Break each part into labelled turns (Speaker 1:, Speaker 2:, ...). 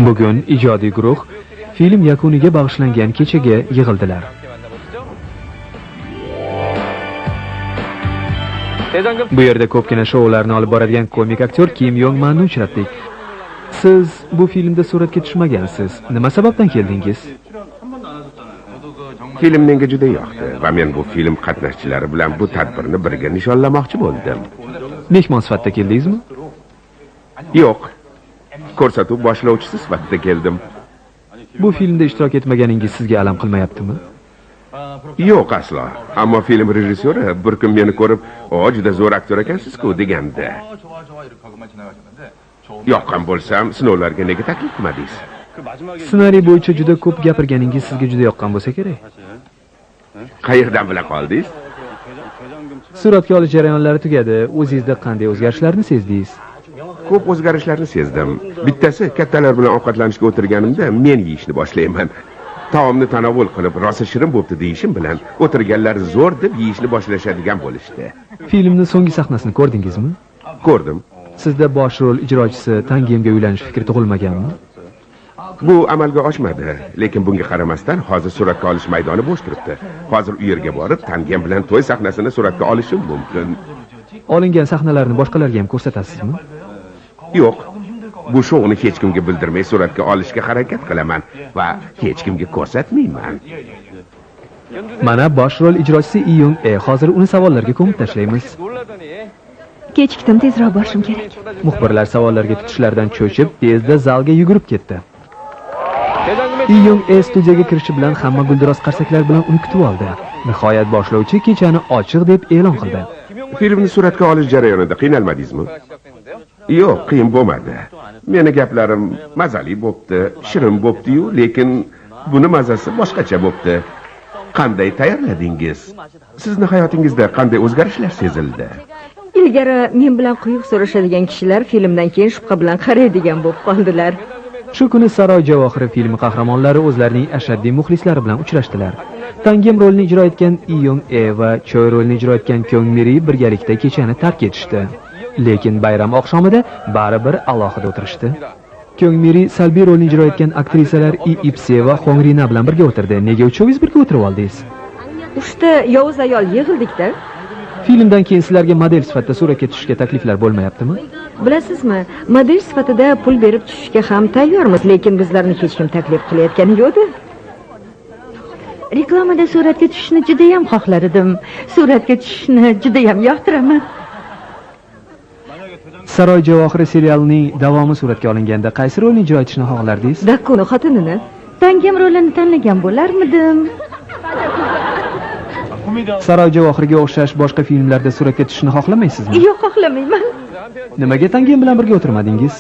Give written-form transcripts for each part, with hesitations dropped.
Speaker 1: Bugun ijodiy guruh film yakuniga bag'ishlangan kechaga yig'ildilar. Bu yerda ko'pgina shoularni olib boradigan komik aktyor Kim Yong Manni uchratdik. Siz bu filmda suratga tushmagansiz. Nima sababdan keldingiz?
Speaker 2: Film menga juda yoqdi va men bu film qatnashchilari bilan bu tadbirni birga nishonlamoqchi bo'ldim.
Speaker 1: Mehmon sifatida keldingizmi?
Speaker 2: Yo'q. Ko'rsatuv boshlovchisi sifatida keldim.
Speaker 1: Bu filmda ishtirok etmaganingiz sizga alam qilmayaptimi?
Speaker 2: Yo'q aslo. Ammo film rejissyori bir kun meni ko'rib, "O, juda zo'r aktyor ekansiz-ku" deganda. Yoqqan bo'lsam, sinovlarga nega taklif qilmadingiz?
Speaker 1: Ssenariy bo'yicha juda ko'p gapirganingiz sizga juda yoqqan bo'lsa kerak.
Speaker 2: Qayerdan bila qoldingiz?
Speaker 1: Suratga olish jarayonlari tugadi. O'zingizda qanday o'zgarishlarni sezdingiz?
Speaker 2: Ko'p o'zgarishlarni sezdim. Bittasi, kattalar bilan ovqatlanishga o'tirganimda men yeyishni boshlayman. Taomni tanovul qilib, rosa shirin bo'pti deyishim bilan o'tirganlar zo'r deb yeyishni boshlashadigan bo'lishdi.
Speaker 1: Filmning so'nggi sahnasini ko'rdingizmi?
Speaker 2: Ko'rdim.
Speaker 1: Sizda bosh rol ijrochisi Tangemga uylanish fikri tug'ilmaganmi?
Speaker 2: Bu amalga oshmadi, lekin bunga qaramasdan hozir suratga olish maydoni bo'sh turibdi. Hozir u yerga borib, Tangem bilan to'y sahnasini suratga olishim mumkin.
Speaker 1: Olingan sahnalarni boshqalarga ham ko'rsatasizmi?
Speaker 2: Yo'q. Bu shouni hech kimga bildirmay suratga olishga harakat qilaman va hech kimga ko'rsatmayman.
Speaker 1: Mana bosh rol ijrochisi Iyong hozir uni savollarga ko'mib tashlaymiz.
Speaker 3: Kechikdim, tezroq borishim kerak.
Speaker 1: Muxbirlar savollarga tutishlaridan cho'chib, tezda zalga yugurib ketdi. Iyong studiyaga kirishi bilan hamma guldiroz qarsaklar bilan uni kutib oldi. Nihoyat boshlovchi kechani ochiq deb e'lon qildi.
Speaker 2: Filmni suratga olish jarayonida qiynalmadingizmi? Yo'q, qiyin bo'lmadi. Meni gaplarim mazali bo'pti, shirin bo'pti-yu, lekin buni mazasi boshqacha bo'pti. Qanday tayyorladingiz? Sizni hayotingizda qanday o'zgarishlar sezildi?
Speaker 3: Ilgari men bilan quyuq so'rashadigan kishilar filmdan keyin shubha bilan qaraydigan bo'lib qoldilar.
Speaker 1: Shu kuni Saroy javohiri filmi qahramonlari o'zlarining ashaddiy muxlislari bilan uchrashdilar. Tangem rolini ijro etgan Iyong va Choi rolini ijro etgan Kyong Miri birgalikda kechani tark etishdi. Lekin bayram oqshomida baribir alohida o'tirishdi. Kyong Miri salbiy rolni ijro etgan aktrisalar Ipse va Hong Rina bilan birga o'tirdi. Nega uchovingiz birga o'tirib oldingiz?
Speaker 3: Uchta yovuz ayol yig'ildik-da.
Speaker 1: Filmdan keyin sizlarga model sifatida suratga tushishga takliflar bo'lmayaptimi?
Speaker 3: Bilasizmi, model sifatida pul berib tushishga ham tayyormiz, lekin bizlarni hech kim taklif qilayotgani yo'q-da. Reklamada suratga tushishni juda ham xohlar edim. Suratga tushishni juda ham yoqtiraman.
Speaker 1: Saroy javohiri serialining davomi suratga olinganda qaysi rolni ijro etishni xohlardingiz?
Speaker 3: Dakkuni xotinini. Tangem rolini tanlagan bo'larmidim?
Speaker 1: Saroy javohiriga o'xshash boshqa filmlarda suratga tushishni xohlamaysizmi?
Speaker 3: Yo'q, xohlamayman.
Speaker 1: Nimaga Tangem bilan birga o'tirmadingiz?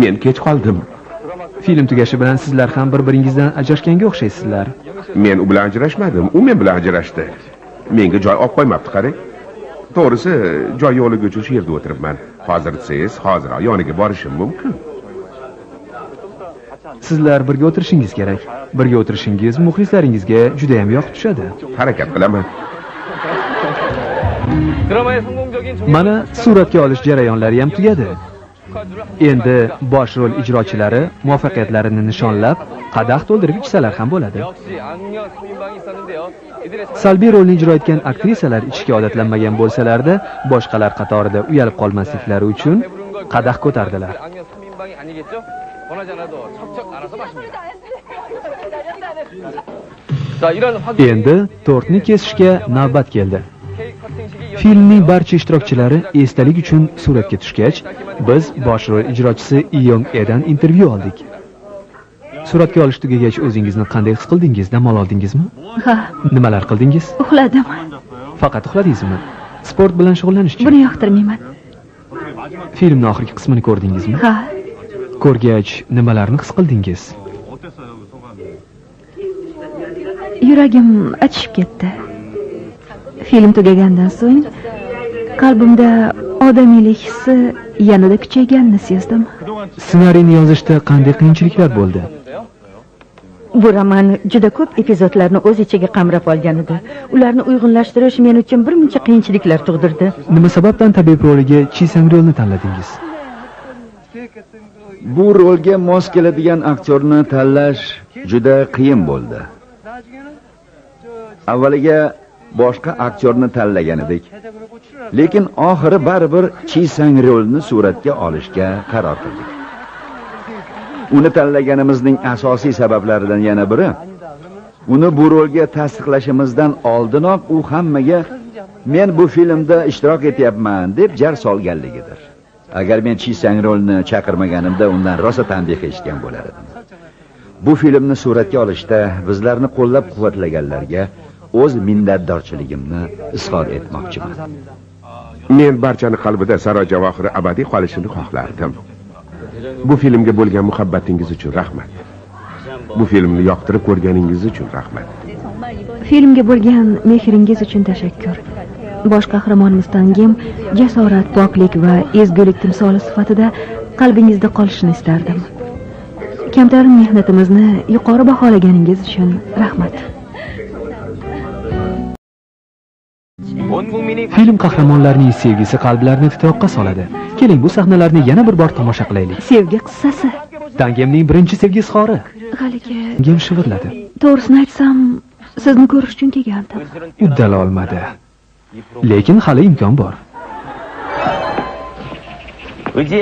Speaker 2: Men kech qoldim.
Speaker 1: Film tugashi bilan sizlar ham bir-biringizdan ajrashganga o'xshaysizlar.
Speaker 2: Men u bilan ajrashmadim, u men bilan ajrashdi. Menga joy olib qo'ymabdi, qarang. To'g'risi, joy yo'lig'icha shu yerda o'tiribman. Hozir siz, hoziroq yoniga borishim mumkin.
Speaker 1: Sizlar birga o'tirishingiz kerak. Birga o'tirishingiz muxlislaringizga juda ham yoqib tushadi.
Speaker 2: Harakat qilaman.
Speaker 1: Mana suratga olish jarayonlari ham tugadi. Endi bosh rol ijrochilari muvaffaqiyatlarini nishonlab, qadah to'ldirib ichsalar ham bo'ladi. Salbiy rolni ijro etgan aktrisalar ichishga odatlanmagan bo'lsalarda, boshqalar qatorida uyalib qolmasliklari uchun qadah ko'tardilar. Endi tortni kesishga navbat keldi. Filmning barcha ishtirokchilari esdalik uchun suratga tushgach, biz bosh rol ijrochisi Iyong dan intervyu oldik. Suratga olish tugagach o'zingizni qanday his qildingiz? Dam oldingizmi?
Speaker 3: Ha.
Speaker 1: Nimalar qildingiz?
Speaker 3: Uxladim.
Speaker 1: Faqat uxladingizmi? Sport bilan shug'ullanish-chi?
Speaker 3: Buni yoqtirmayman.
Speaker 1: Filmning oxirgi qismini ko'rdingizmi?
Speaker 3: Ha.
Speaker 1: Ko'rgach, nimalarni his qildingiz?
Speaker 3: Yuragim achishib ketdi. Film tugagandan so'ng qalbimda odamiylik hissi yanada kuchayganini sezdim.
Speaker 1: Ssenariyni yozishda qanday qiyinchiliklar bo'ldi?
Speaker 3: Bu roman juda ko'p epizodlarni o'z ichiga qamrab olgan edi. Ularni uyg'unlashtirish men uchun bir muncha qiyinchiliklar tug'dirdi.
Speaker 1: Nima sababdan tabib roliga Chi Sang-ryolni tanladingiz?
Speaker 4: Bu rolga mos keladigan aktyorni tanlash juda qiyin bo'ldi. Avvaliga boshqa aktyorni tanlagan edik. Lekin oxiri baribir Chi Sang rolni suratga olishga qaror qildik. Uni tanlaganimizning asosiy sabablaridan yana biri, uni bu rolga tasdiqlashimizdan oldinoq u hammaga men bu filmda ishtirok etyapman deb jar solganligidir. Agar men Chi Sang rolni chaqirmaganimda undan rosa tanbeh eshitgan bo'lar edim. Bu filmni suratga olishda bizlarni qo'llab-quvvatlaganlarga o'z minnatdorchiligimni izhor etmoqchiman.
Speaker 2: Men barchani qalbida Saroy Javohiri abadiy qolishini xohlardim. Bu filmga bo'lgan muhabbatingiz uchun rahmat. Bu filmni yoqtirib ko'rganingiz uchun rahmat.
Speaker 5: Filmga bo'lgan mehringiz uchun tashakkur. Bosh qahramonimiz Tangim jasorat, poklik va ezgulik timsoli sifatida qalbingizda qolishini istardim. Kamtarin mehnatimizni yuqori baholaganingiz uchun rahmat.
Speaker 1: Film qahramonlarining sevgisi qalblarni titroqqa soladi. Keling, bu sahnalarni yana bir bor tomosha qilaylik.
Speaker 5: Sevgi qissasi.
Speaker 1: Tangemning birinchi sevgi izhori.
Speaker 5: Haligi,
Speaker 1: Tangem shivirladi.
Speaker 5: to'g'risini aytsam, sizni ko'rish uchun kelgandim.
Speaker 1: Uddala olmadi. Lekin hali imkon bor.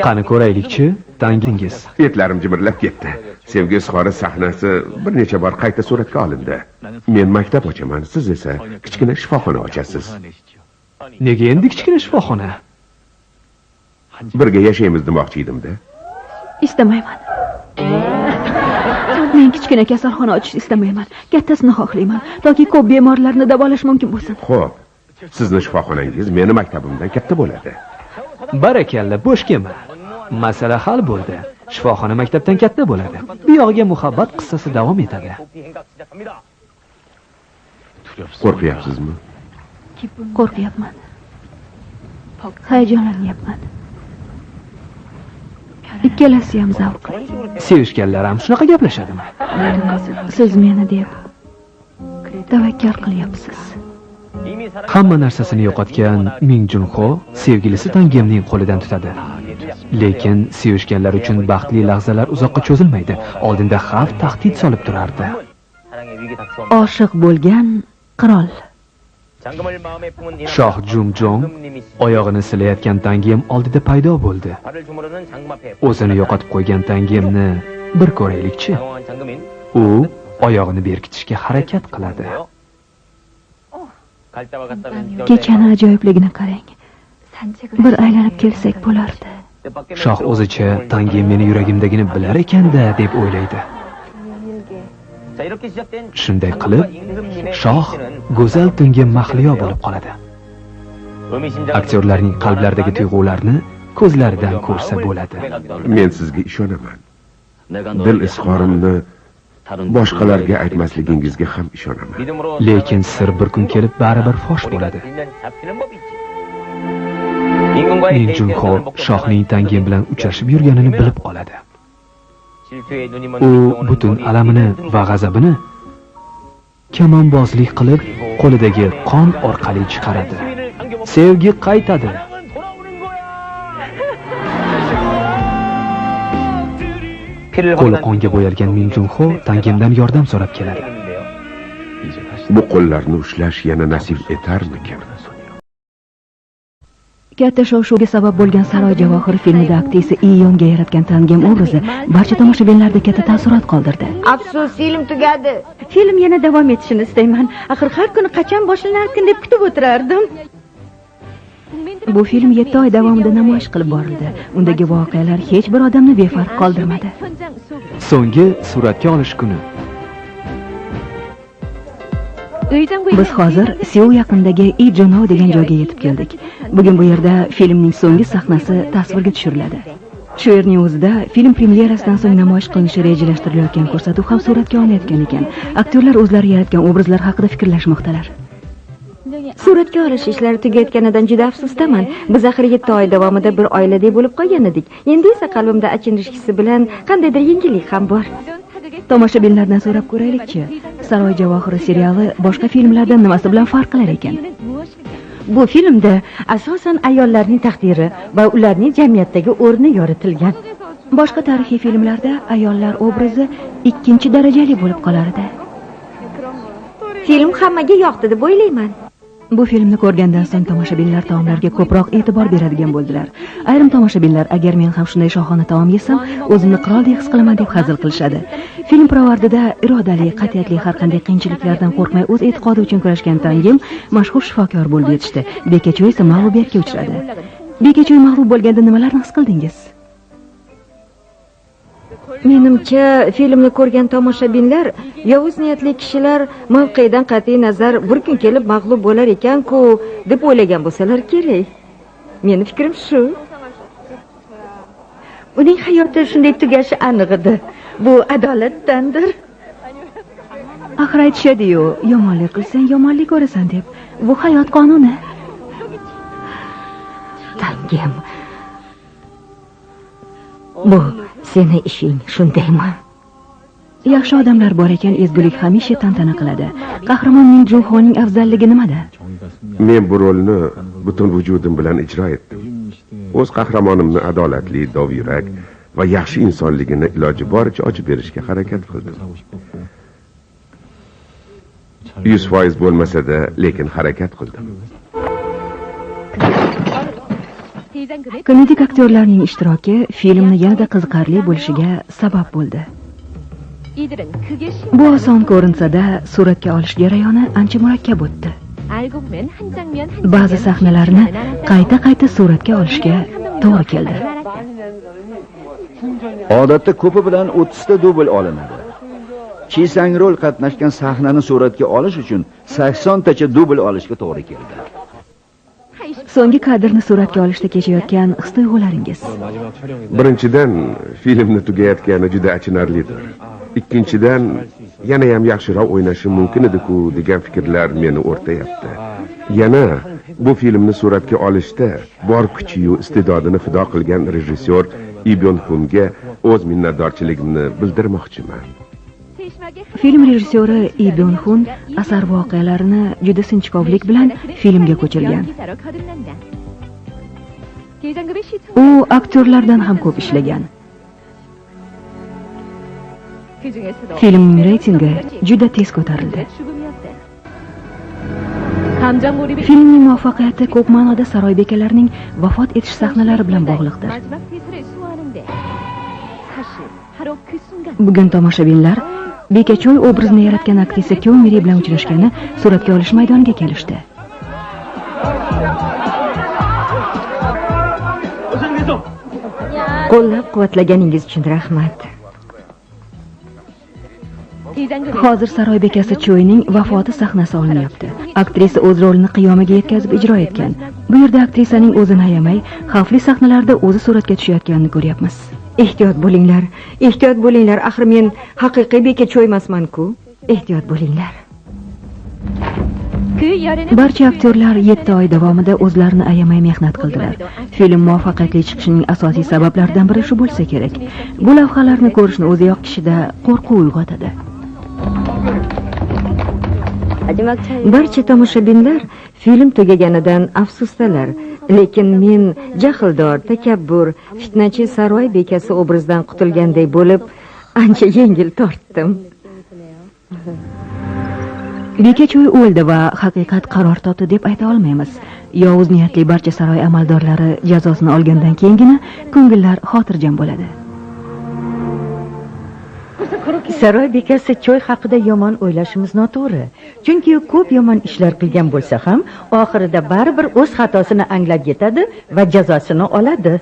Speaker 1: Qani ko'raylikchi, Tangingiz.
Speaker 2: Etlarim jimirlab ketdi. Sevgi izhori sahnasi bir necha bor qayta suratga olindi. Men maktab ochaman, siz esa kichkina shifoxona ochasiz.
Speaker 1: Nega endi kichkina shifoxona?
Speaker 2: Birga yashaymiz demoqchi edim-da.
Speaker 5: Istamayman. Men kichkina kasalxona ochishni istamayman. Kattasini xohlayman, toki ko'p bemorlarni davolash mumkin bo'lsin.
Speaker 2: Xo'p, sizni shifoxonangiz meni maktabimdan katta bo'ladi.
Speaker 1: Barakalla, bo'sh kelma. Masala hal bo'ldi. Shifoxona maktabdan katta bo'ladi. Bu yog'iga muhabbat qissasi davom etadi.
Speaker 2: Qo'rqyapsizmi?
Speaker 5: Qo'rqyapman. Hayajonlanyapman. Ikkalasi ham zavqli.
Speaker 1: Sevishganlar ham shunaqa gaplashadimi?
Speaker 5: Siz meni deb tavakkal qilyapsiz.
Speaker 1: Hamma narsasini yo'qotgan Ming Junho sevgilisi Tangemning qo'lidan tutadi. Lekin sevishganlar uchun baxtli lahzalar uzoqqa cho'zilmaydi. Oldinda xavf, tahdid solib turardi.
Speaker 5: Oshiq bo'lgan qirol.
Speaker 1: Shoh Jumjong oyog'ini silayotgan Tangem oldida paydo bo'ldi. O'zini yo'qotib qo'ygan Tangemni bir ko'raylikchi. U oyog'ini berkitishga harakat qiladi.
Speaker 5: Kechani ajoyibligini qarang. Bir aylanib kelsak bo'lardi.
Speaker 1: Shoh o'zicha Tangem meni yuragimdagini bilar ekanda deb o'ylaydi. Shunday qilib, shoh go'zal tunga mahliyo bo'lib qoladi. Aktyorlarning qalblaridagi tuyg'ularni ko'zlaridan ko'rsa bo'ladi.
Speaker 2: Men sizga ishonaman. Dil izhorimni boshqalarga aytmasligingizga ham ishonaman.
Speaker 1: Lekin sir bir kun kelib baribir fosh bo'ladi. Min Junho shohning Tangem bilan uchrashib yurganini bilib qoladi. U butun alamini va g'azabini kamonbozlik qilib qo'lidagi qon orqali chiqaradi. Sevgi qaytadi. Qo'li qonga bo'yalgan Min Junho Tangemdan yordam so'rab keladi.
Speaker 2: Bu qo'llarni ushlash yana nasib etarmikin?
Speaker 5: Katta shov-shuvga sabab bo'lgan Saroy Javohiri filmida aktrisa Iyonga yaratgan Tangem obrazi barcha tomoshabinlarda katta taassurot qoldirdi.
Speaker 3: Afsus, film tugadi. Film yana davom etishini istayman. Axir har kuni qachon boshlanarkin deb kutib o'tirardim.
Speaker 5: Bu film 7 oy davomida namoyish qilib borildi. Undagi voqealar hech bir odamni befarq qoldirmadi.
Speaker 1: So'nggi suratga olish kuni.
Speaker 5: Biz hozir Seul yaqinidagi Ijono degan joyga yetib keldik. Bugun bu yerda filmning so'nggi sahnasi tasvirga tushiriladi. Shu yerning o'zida film premyerasidan so'ng namoyish qilinishi rejalashtirilayotgan ko'rsatuv ham suratga olinayotgan ekan. Aktyorlar o'zlari yaratgan obrazlar haqida fikrlashmoqdalar.
Speaker 3: Suratga olish ishlari tugatganidan juda afsusdaman. Biz axir 7 oy davomida bir oiladek bo'lib qolgan edik. Endi esa qalbimda achinish hissi bilan qandaydir yengillik ham bor.
Speaker 5: Tomoshabinlardan so'rab ko'raylikchi. Saroy Javohiri seriali boshqa filmlardan nimasi bilan farq qilar ekan?
Speaker 3: Bu filmda asosan ayollarning taqdiri va ularning jamiyatdagi o'rni yoritilgan.
Speaker 5: Boshqa tarixiy filmlarda ayollar obrazi ikkinchi darajali bo'lib qolar edi.
Speaker 3: Film hammaga yoqdi deb o'ylayman.
Speaker 5: Bu filmni ko'rgandan so'ng tomoshabinlar taomlarga ko'proq e'tibor beradigan bo'ldilar. Ayrim tomoshabinlar agar men ham shunday shohona taom yesam, o'zimni qiroldek his qilaman deb hazil qilishadi. Film pirovardida irodali, qat'iyatli, har qanday qiyinchiliklardan qo'rqmay o'z e'tiqodi uchun kurashgan Tangim mashhur shifokor bo'lib yetishdi. Bekachoy esa mag'lubiyatga uchradi. Bekachoy mag'lub bo'lganda nimalarni his qildingiz?
Speaker 3: Menimcha, filmni ko'rgan tomoshabinlar yovuz niyatli kishilar mavqedan qat'iy nazar bir kun kelib mag'lub bo'lar ekan-ku deb o'ylagan bo'lsalar kerak. Meni fikrim shu.
Speaker 6: Uning hayoti shunday tugashi aniq edi. Bu adolatdandir.
Speaker 5: Axir aytishadi-yu, yomonlik qilsang yomonlik ko'rasan deb. Bu hayot qonuni.
Speaker 3: Tangim. Bu seni ishing, shundaymi?
Speaker 5: Yaxshi odamlar bor ekan, ezgulik hamisha tantana qiladi. Qahramonning Juhoning afzalligi nimada?
Speaker 2: Men bu rolni butun vujudim bilan ijro etdim. O'z qahramonimni adolatli, dovyurak va yaxshi insonligini iloji boricha ochib berishga harakat qildim. 100% bo'lmasa-da, lekin harakat qildim.
Speaker 5: Komedik aktyorlarning ishtiroki filmni yanada qiziqarli bo'lishiga sabab bo'ldi. Bu oson ko'rinsa-da, suratga olish jarayoni ancha murakkab o'tdi. Ba'zi sahnalarni qayta suratga olishga to'g'ri keldi.
Speaker 4: Odatda ko'pi bilan 30 ta dubl olinadi. Chi Sang-rol qatnashgan sahnani suratga olish uchun 80 tacha dubl olishga to'g'ri keldi.
Speaker 5: So'nggi kadrni suratga olishda kechayotgan his-tuyg'ularingiz.
Speaker 2: Birinchidan, filmni tugayotgani juda achinarlidir. Ikkinchidan, yana ham yaxshiroq o'ynashim mumkin edi-ku degan fikrlar meni o'rtayapti. Yana bu filmni suratga olishda bor kuchi-yu iste'dodini fido qilgan rejissyor Lee Byung-hunga o'z minnatdorchiligimni bildirmoqchiman.
Speaker 5: Film rejissyori Lee Byung-hun asar voqealarini juda sinchkovlik bilan filmga ko'chirgan. U aktyorlardan ham ko'p ishlagan. Filmning reytingi juda tez ko'tarildi. Filmning muvaffaqiyati ko'p ma'noda saroy bekalarining vafot etish sahnalari bilan bog'liqdir. Bugun tomoshabinlar Bekachoy obrazini yaratgan aktrisa Kyo Miri bilan uchrashgani suratga olish maydoniga kelishdi.
Speaker 3: Qo'llab-quvvatlaganingiz uchun rahmat.
Speaker 5: Hozir saroy bekasi Choyning vafoti sahnasi olinyapti. Aktrisa o'z rolini qiyomaga yetkazib ijro etgan. Bu yerda aktrisaning o'zini ayamay, xavfli sahnalarda o'zi suratga tushayotganini ko'ryapmiz.
Speaker 3: Ehtiyot bo'linglar. Ehtiyot bo'linglar. Axir men haqiqiy Bekachoy emasman-ku. Ehtiyot bo'linglar.
Speaker 5: Barcha aktyorlar 7 oy davomida o'zlarini ayamay mehnat qildilar. Film muvaffaqiyatli chiqishining asosiy sabablaridan biri shu bo'lsa kerak. Bu lavhalarni ko'rishni o'ziyoq kishida qo'rquv uyg'otadi.
Speaker 3: Barcha tomoshabinlar film tugaganidan afsusdalar, lekin men jahldor, takabbur, fitnachi saroy bekasi obrazidan qutulganday bo'lib, ancha yengil tortdim.
Speaker 5: Bekachoy o'ldi va haqiqat qaror topdi deb ayta olmaymiz. Yovuz niyatli barcha saroy amaldorlari jazosini olgandan keyingina ko'ngillar xotirjam bo'ladi.
Speaker 6: Saroy bekasi Choy haqida yomon o'ylashimiz noto'g'ri. Chunki ko'p yomon ishlar qilgan bo'lsa ham, oxirida baribir o'z xatosini anglab yetadi va jazosini oladi.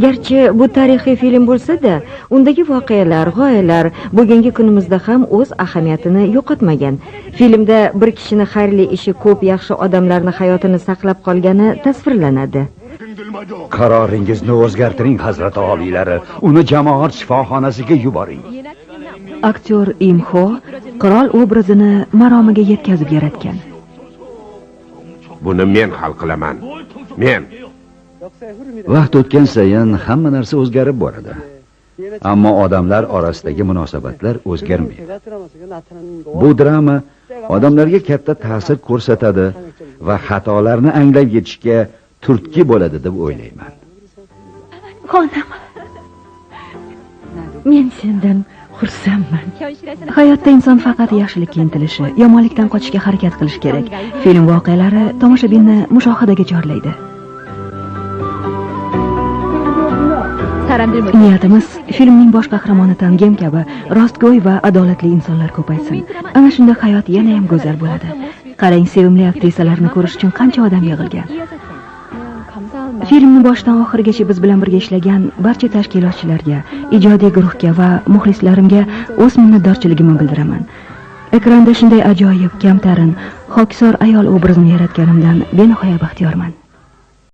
Speaker 3: Garchi bu tarixiy film bo'lsa-da, undagi voqealar, g'oyalar bugungi kunimizda ham o'z ahamiyatini yo'qotmagan. Filmda bir kishini xayrli ishi ko'p yaxshi odamlarni hayotini saqlab qolgani tasvirlanadi.
Speaker 4: Qaroringizni o'zgartiring, hazrat oliylari. Uni jamoat shifoxonasiga yuboring.
Speaker 5: Aktyor Im Ho qirol obrazini maromiga yetkazib yaratgan.
Speaker 2: Buni men hal qilaman. Men.
Speaker 4: Vaqt o'tgan sayin hamma narsa o'zgarib boradi. Ammo odamlar orasidagi munosabatlar o'zgarmaydi. Bu drama odamlarga katta ta'sir ko'rsatadi va xatolarni anglab yetishga turtki bo'ladi deb o'ylayman.
Speaker 5: Xonim,
Speaker 6: Men sendan xursandman.
Speaker 5: Hayotda inson faqat yaxshilikka intilishi, yomonlikdan qochishga harakat qilishi kerak. Film voqealari tomoshabinni mushohadaga chorlaydi. Niyatimiz filmning bosh qahramoni Tangem kabi rostgo'y va adolatli insonlar ko'paysin. Ana shunda hayot yana ham go'zal bo'ladi. Qarang, sevimli aktrisalarni ko'rish uchun qancha odam yig'ilgan. Filmni boshdan oxirigacha biz bilan birga ishlagan barcha tashkilotchilarga, ijodiy guruhga va muxlislarimga o'z minnatdorchiligimni bildiraman. Ekranda shunday ajoyib, kamtarin, xokisor ayol obrazini yaratganimdan benihoya baxtiyorman.